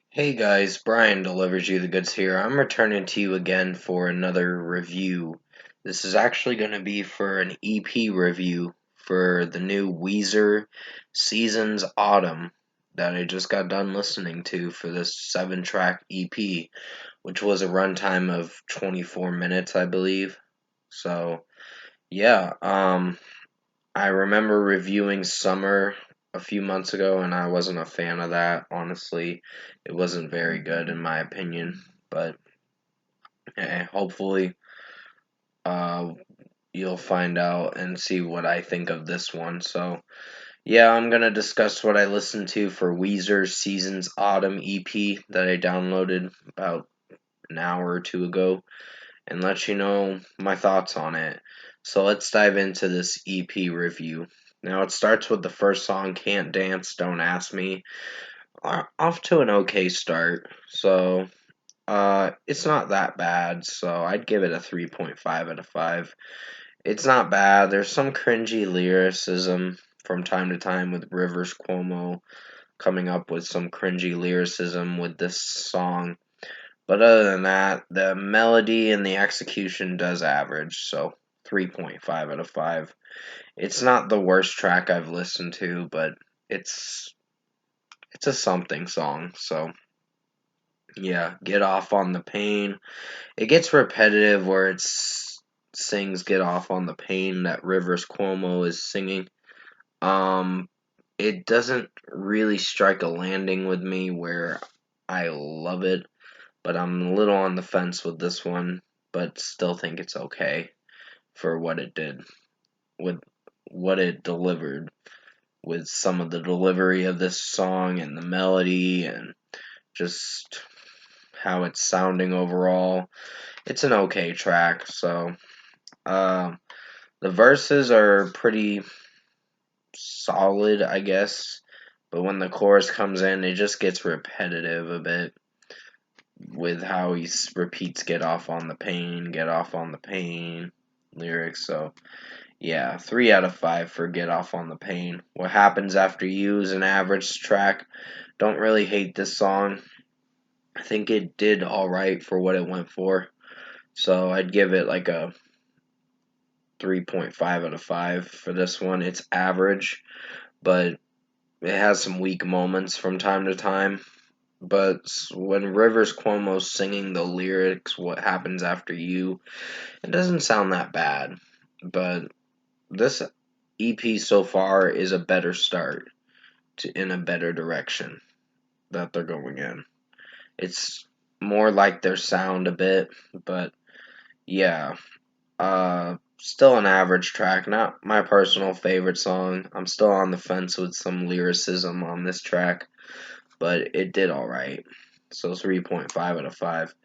Hey guys, Brian delivers you the goods here. I'm returning to you again for another review. This is actually going to be for an EP review for the new Weezer Seasons Autumn that I just got done listening to for this 7-track EP, which was a runtime of 24 minutes, I believe. So, yeah, I remember reviewing Summer a few months ago, and I wasn't a fan of that, honestly. It wasn't very good, in my opinion. But hopefully, uh, you'll find out and see what I think of this one. So, yeah, I'm gonna discuss what I listened to for Weezer's Seasons Autumn EP that I downloaded about an hour or two ago, and let you know my thoughts on it. So let's dive into this EP review. Now it starts with the first song, Can't Dance, Don't Ask Me. Off to an okay start. So it's not that bad, so I'd give it a 3.5 out of 5. It's not bad. There's some cringy lyricism from time to time with Rivers Cuomo coming up with some cringy lyricism with this song. But other than that, the melody and the execution does average, so 3.5 out of 5. It's not the worst track I've listened to, but it's it's a something song, so yeah, Get Off on the Pain. It gets repetitive where it's sings Get Off on the Pain that Rivers Cuomo is singing. Um it doesn't really strike a landing with me where I love it, but I'm a little on the fence with this one, but still think it's okay for what it did, with what it delivered, with some of the delivery of this song and the melody and just how it's sounding overall. It's an okay track, so uh, the verses are pretty solid, I guess, but when the chorus comes in, it just gets repetitive a bit with how he repeats get off on the pain lyrics. So, yeah, 3 out of 5 for Get Off on the Pain. What Happens After You is an average track. Don't really hate this song. I think it did alright for what it went for. So, I'd give it like a 3.5 out of 5 for this one. It's average, but it has some weak moments from time to time. But when Rivers Cuomo's singing the lyrics, What Happens After You, it doesn't sound that bad. But this EP so far is a better start in a better direction that they're going in. It's more like their sound a bit, but yeah, still an average track. Not my personal favorite song. I'm still on the fence with some lyricism on this track, but it did alright. So 3.5 out of 5.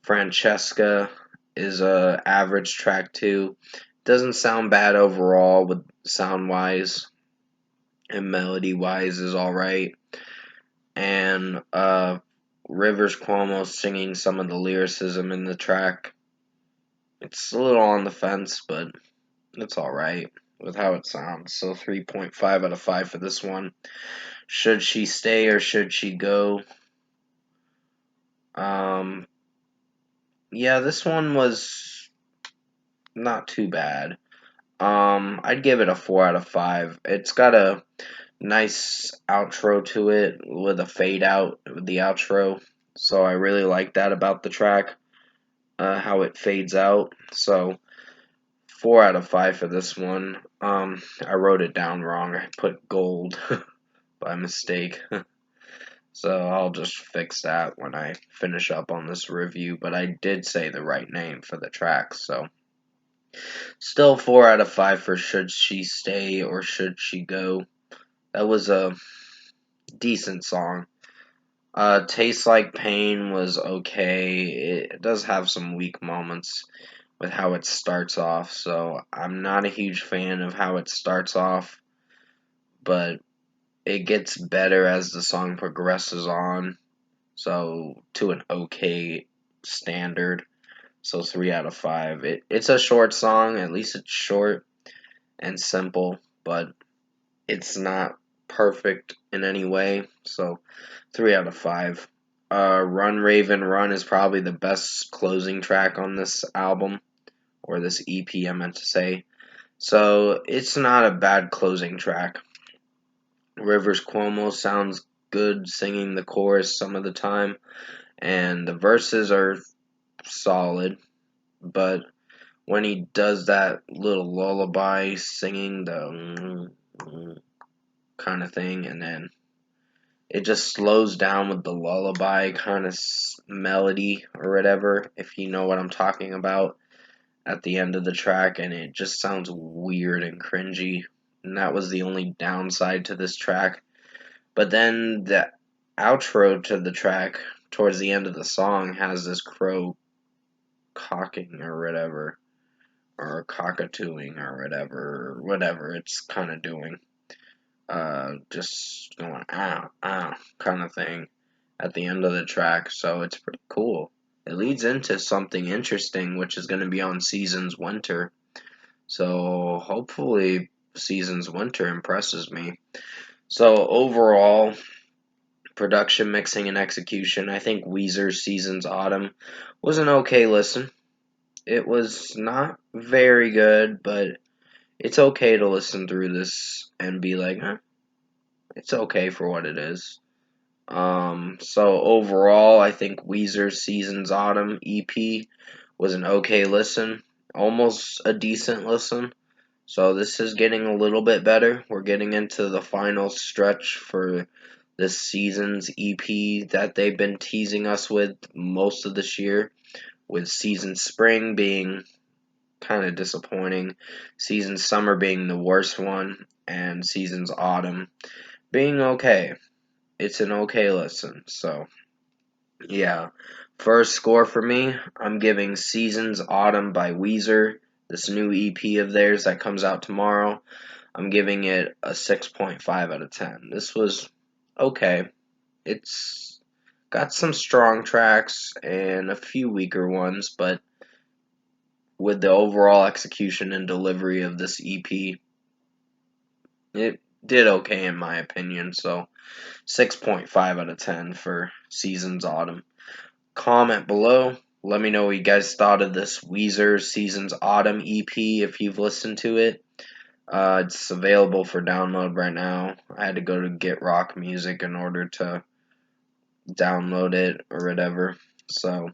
Francesca is a average track too. Doesn't sound bad overall with sound wise, and melody wise is alright. And Rivers Cuomo singing some of the lyricism in the track. It's a little on the fence, but it's alright with how it sounds. So 3.5 out of 5 for this one. Should she stay or should she go? Um, yeah, this one was not too bad. I'd give it a 4 out of 5. It's got a nice outro to it with a fade out with the outro. So I really like that about the track, how it fades out. So 4 out of 5 for this one. I wrote it down wrong. I put gold by mistake. So I'll just fix that when I finish up on this review. But I did say the right name for the track. So still 4 out of 5 for Should She Stay or Should She Go. That was a decent song. Tastes Like Pain was okay. It does have some weak moments with how it starts off, so I'm not a huge fan of how it starts off, but it gets better as the song progresses on, so to an okay standard. So 3 out of 5. It's a short song, at least it's short and simple, but it's not perfect in any way, so 3 out of 5. Run Raven Run is probably the best closing track on this album, or this EP, I meant to say. So it's not a bad closing track. Rivers Cuomo sounds good singing the chorus some of the time, and the verses are solid, but when he does that little lullaby singing, the kind of thing, and then it just slows down with the lullaby kind of melody or whatever, if you know what I'm talking about, at the end of the track, and it just sounds weird and cringy. And that was the only downside to this track. But then the outro to the track, towards the end of the song, has this crow cocking or whatever, or cockatooing or whatever it's kind of doing. Just going kind of thing at the end of the track, so it's pretty cool. It leads into something interesting, which is going to be on SZNZ Winter. So hopefully SZNZ Winter impresses me. So overall, production, mixing, and execution, I think Weezer's SZNZ Autumn was an okay listen. It was not very good, but it's okay to listen through this and be like, it's okay for what it is. So overall, I think Weezer's SZNZ Autumn EP was an okay listen, almost a decent listen. So this is getting a little bit better. We're getting into the final stretch for this season's EP that they've been teasing us with most of this year, with Season Spring being kind of disappointing, Season Summer being the worst one, and Season's Autumn being okay. It's an okay listen. So, yeah. First score for me, I'm giving SZNZ Autumn by Weezer, this new EP of theirs that comes out tomorrow. I'm giving it a 6.5 out of 10. This was okay. It's got some strong tracks and a few weaker ones, but with the overall execution and delivery of this EP, it did okay in my opinion. So 6.5 out of 10 for SZNZ Autumn. Comment below. Let me know what you guys thought of this Weezer SZNZ Autumn EP if you've listened to it. It's available for download right now. I had to go to Get Rock Music in order to download it or whatever. So,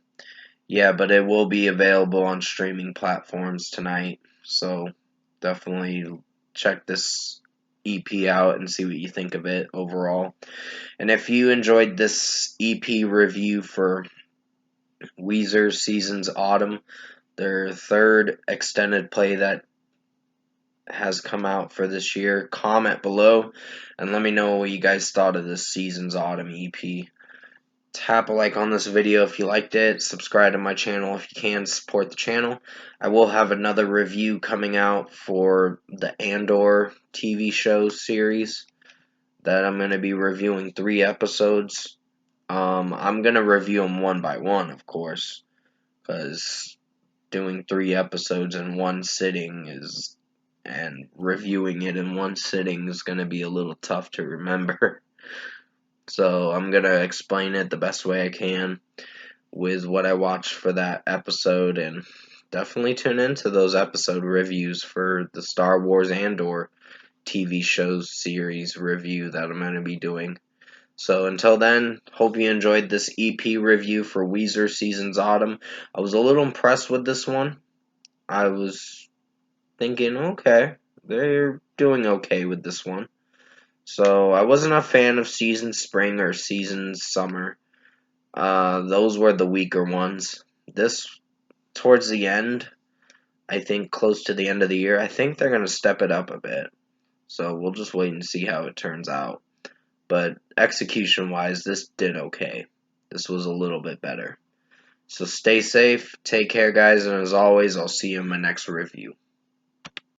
yeah, but it will be available on streaming platforms tonight. So, definitely check this EP out and see what you think of it overall. And if you enjoyed this EP review for Weezer's SZNZ Autumn, their third extended play that has come out for this year, comment below and let me know what you guys thought of this SZNZ Autumn EP. Tap a like on this video if you liked it. Subscribe to my channel if you can. Support the channel. I will have another review coming out for the Andor TV show series that I'm going to be reviewing 3 episodes. I'm going to review them one by one, of course, because doing 3 episodes in one sitting and reviewing it in one sitting is going to be a little tough to remember. So I'm going to explain it the best way I can with what I watched for that episode, and definitely tune into those episode reviews for the Star Wars Andor TV shows series review that I'm going to be doing. So until then, hope you enjoyed this EP review for Weezer SZNZ Autumn. I was a little impressed with this one. I was thinking, okay, they're doing okay with this one. So I wasn't a fan of Season Spring or Season Summer. Those were the weaker ones. This, towards the end, I think close to the end of the year, I think they're going to step it up a bit. So we'll just wait and see how it turns out. But execution-wise, this did okay. This was a little bit better. So stay safe, take care guys, and as always, I'll see you in my next review.